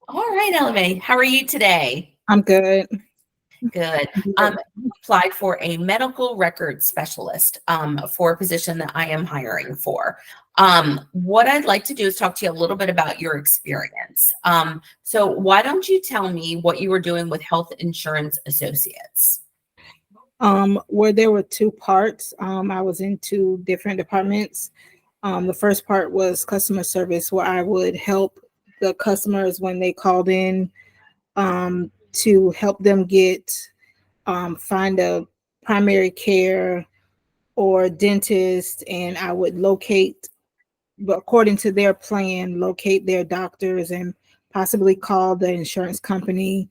All right, Ellamae, how are you today? I'm good. Good. You applied for a medical record specialist for a position that I am hiring for. What I'd like to do is talk to you a little bit about your experience. So why don't you tell me what you were doing with Health Insurance Associates? Where there were two parts. I was in two different departments. The first part was customer service, where I would help the customers when they called in, to help them find a primary care or dentist, and I would locate, but according to their plan, locate their doctors and possibly call the insurance company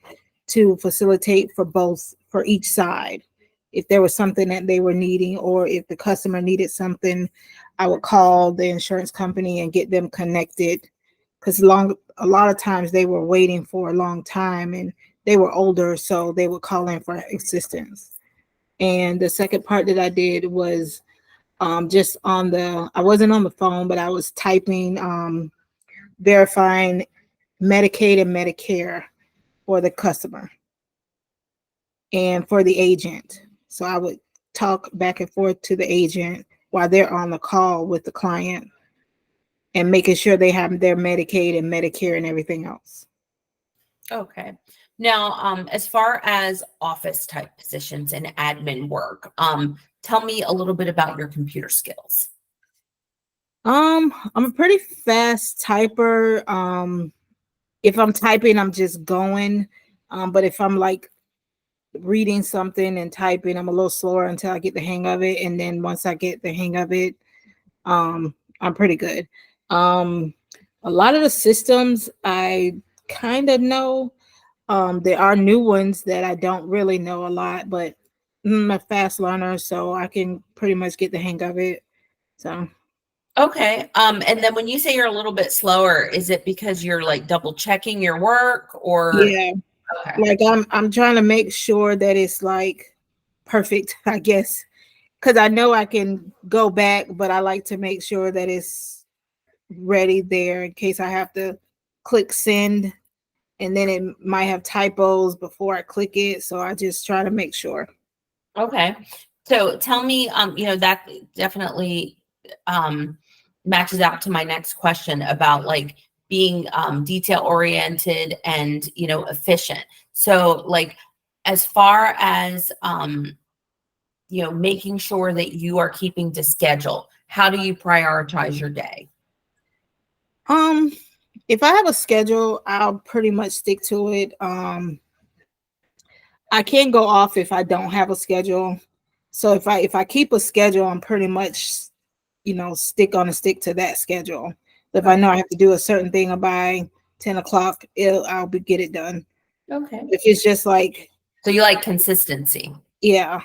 to facilitate for each side. If there was something that they were needing, or if the customer needed something, I would call the insurance company and get them connected. Because a lot of times they were waiting for a long time and they were older, so they would call in for assistance. And the second part that I did was just I wasn't on the phone, but I was typing, verifying Medicaid and Medicare for the customer and for the agent. So I would talk back and forth to the agent while they're on the call with the client and making sure they have their Medicaid and Medicare and everything else. Okay. Now, as far as office type positions and admin work, tell me a little bit about your computer skills. I'm a pretty fast typer. If I'm typing, I'm just going. But if I'm like reading something and typing, I'm a little slower until I get the hang of it. And then once I get the hang of it, I'm pretty good. Um, a lot of the systems I kind of know. There are new ones that I don't really know a lot, but I'm a fast learner, so I can pretty much get the hang of it. So Okay. And then when you say you're a little bit slower, is it because you're like double checking your work or yeah, okay. like I'm trying to make sure that it's like perfect, I guess, because I know I can go back, but I like to make sure that it's ready there in case I have to click send, and then it might have typos before I click it. So I just try to make sure. Okay. So tell me, that definitely um matches out to my next question about like being detail oriented and efficient. So like as far as making sure that you are keeping to schedule, how do you prioritize your day? Um, if I have a schedule, I'll pretty much stick to it. I can't go off if I don't have a schedule. So if I keep a schedule, I'm pretty much, stick to that schedule. If I know I have to do a certain thing by 10 o'clock, get it done. Okay. If it's just like, So you like consistency. yeah,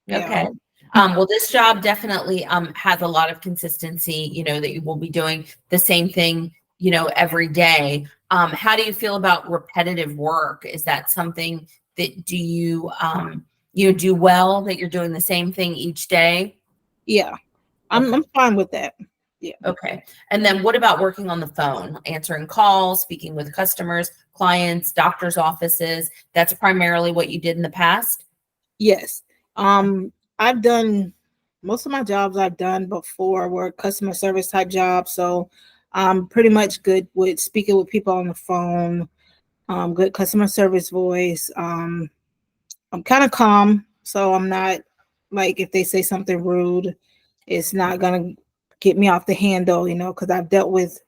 yeah, Okay. Well, this job definitely has a lot of consistency, that you will be doing the same thing, every day. How do you feel about repetitive work? Is that something that do you do well, that you're doing the same thing each day? yeah. I'm Okay. I'm fine with that. Yeah. Okay. And then what about working on the phone, answering calls, speaking with customers, clients, doctors' offices? That's primarily what you did in the past? Yes. I've done most of my jobs I've done before were customer service type jobs. So I'm pretty much good with speaking with people on the phone, good customer service voice. I'm kind of calm, so I'm not like if they say something rude, it's not gonna get me off the handle, because I've dealt with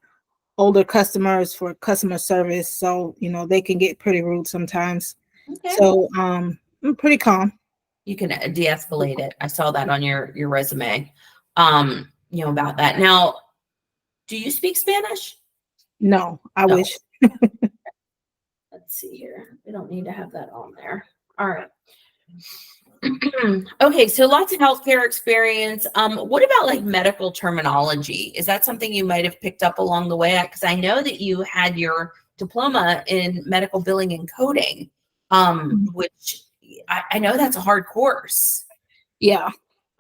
older customers for customer service, so they can get pretty rude sometimes. Okay. So I'm pretty calm. You can de-escalate it. I saw that on your resume, about that. Now, do you speak Spanish? No, I No. wish. Let's see here. We don't need to have that on there. All right. Okay, so lots of healthcare experience. What about like medical terminology? Is that something you might have picked up along the way? Because I know that you had your diploma in medical billing and coding, which I know that's a hard course. Yeah.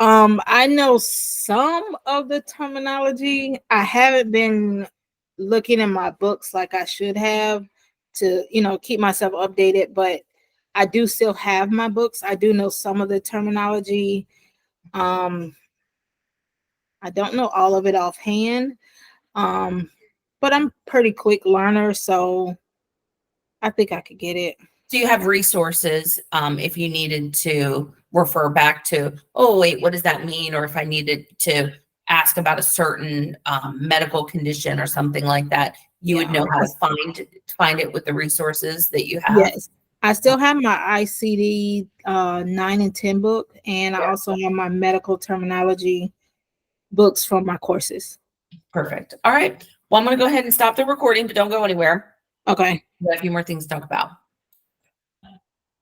I know some of the terminology. I haven't been looking in my books like I should have. to, you know, keep myself updated, but I do still have my books. I do know some of the terminology. I don't know all of it offhand, but I'm pretty quick learner, so I think I could get it. So you have resources if you needed to refer back to, oh, wait, what does that mean? Or if I needed to ask about a certain medical condition or something like that, you would know how to find it with the resources that you have. Yes. I still have my ICD 9 and 10 book, and I also have my medical terminology books from my courses. Perfect. All right. Well, I'm going to go ahead and stop the recording, but don't go anywhere. Okay. We have a few more things to talk about.